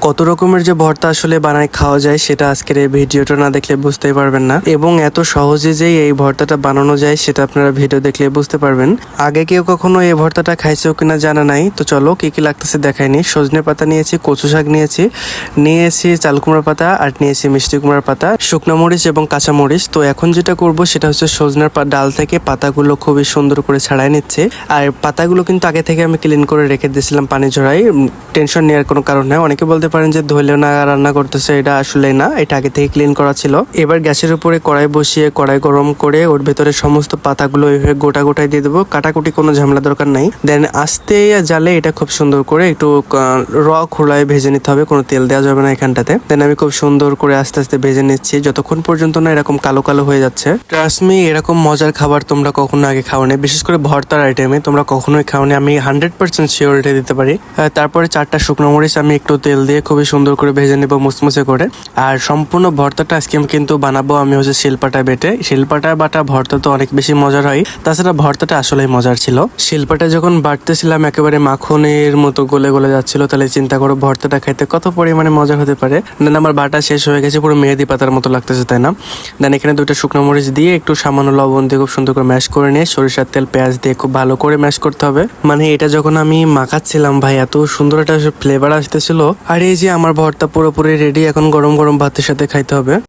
কত রকমের যে ভর্তা আসলে বানায় খাওয়া যায় সেটা আজকের এই ভিডিওটা না দেখলে বুঝতেই পারবেন না, এবং এত সহজে যে এই ভর্তাটা বানানো যায় সেটা আপনারা ভিডিও দেখলে বুঝতে পারবেন। আগে কেউ কখনো এই ভর্তাটা খাইছেও কিনা জানা নাই, তো চলো কি কি লাগতেছে দেখাইনি। সজনে পাতা নিয়েছি, কচু শাক নিয়েছি চাল কুমড়া পাতা, আর নিয়েছি মিষ্টি কুমড়ার পাতা, শুকনো মরিচ এবং কাঁচা মরিচ। তো এখন যেটা করব সেটা হচ্ছে সজনের ডাল থেকে পাতাগুলো খুবই সুন্দর করে ছাড়াই নিচ্ছে। আর পাতাগুলো কিন্তু আগে থেকে আমি ক্লিন করে রেখে দিয়েছিলাম পানি ঝরাই, টেনশন নেওয়ার কোনো কারণ নেই। অনেকে বলতে পারেন যে ধুলেও না রান্না করতেছে, এটা আসলে না, এটা আগে থেকে ক্লিন করা ছিল। এবার গ্যাসের উপরে কড়াই বসিয়ে কড়াই গরম করে ওর ভেতরে সমস্ত পাতাগুলো এইভাবে গোটা গোটায় দিয়ে দেবো, কাটাকুটি কোনো ঝামেলা দরকার নাই। দেন আস্তে জালে এটা খুব সুন্দর করে একটু খোলায় ভেজে নিতে হবে, কোনো তেল দেওয়া যাবে না এখানটাতে। দেন আমি খুব সুন্দর করে আস্তে আস্তে ভেজে নিচ্ছি যতক্ষণ পর্যন্ত না এরকম কালো কালো হয়ে যাচ্ছে। ট্রাস্ট মি, এরকম মজার খাবার তোমরা কখনো আগে খাওনি, বিশেষ করে ভর্তার আইটেমে তোমরা কখনোই খাওনি, আমি 100% শিওরিটি দিতে পারি। তারপরে 4টা শুকনো মরিচ আমি একটু তেল দিয়ে খুবই সুন্দর করে ভেজে নেবো মুসমুসে করে। আর সম্পূর্ণ ভর্তাটা আজকে আমি কিন্তু বানাবো আমি হচ্ছে শিলপাটা বেটে। শিলপাটা বাটা ভর্তা তো অনেক বেশি মজার হয়, তাছাড়া ভর্তাটা আসলেই মজার ছিল। শিলপাটা যখন বাটতেছিলাম একেবারে মাখনের মতো গলে গলে যাচ্ছিল, তাহলে চিন্তা করো ভর্তাটা খাইতে কত পরিমাণে মজা হতে পারে। দেন আমার বাটা শেষ হয়ে গেছে, পুরো মেহেদি পাতার মতো লাগতেছে, তাই না? দেন এখানে 2টা শুকনো মরিচ দিয়ে একটু সামান্য লবণ দিয়ে খুব সুন্দর করে ম্যাশ করে নিয়ে সরিষার তেল পেঁয়াজ দিয়ে খুব ভালো করে ম্যাশ করতে হবে। মানে এটা যখন আমি মাখাচ্ছিলাম ভাই, এত সুন্দর একটা ফ্লেভার আসতেছিল। আর এই যে আমার ভর্তা পুরোপুরি রেডি, এখন গরম গরম ভাতের সাথে খাইতে হবে।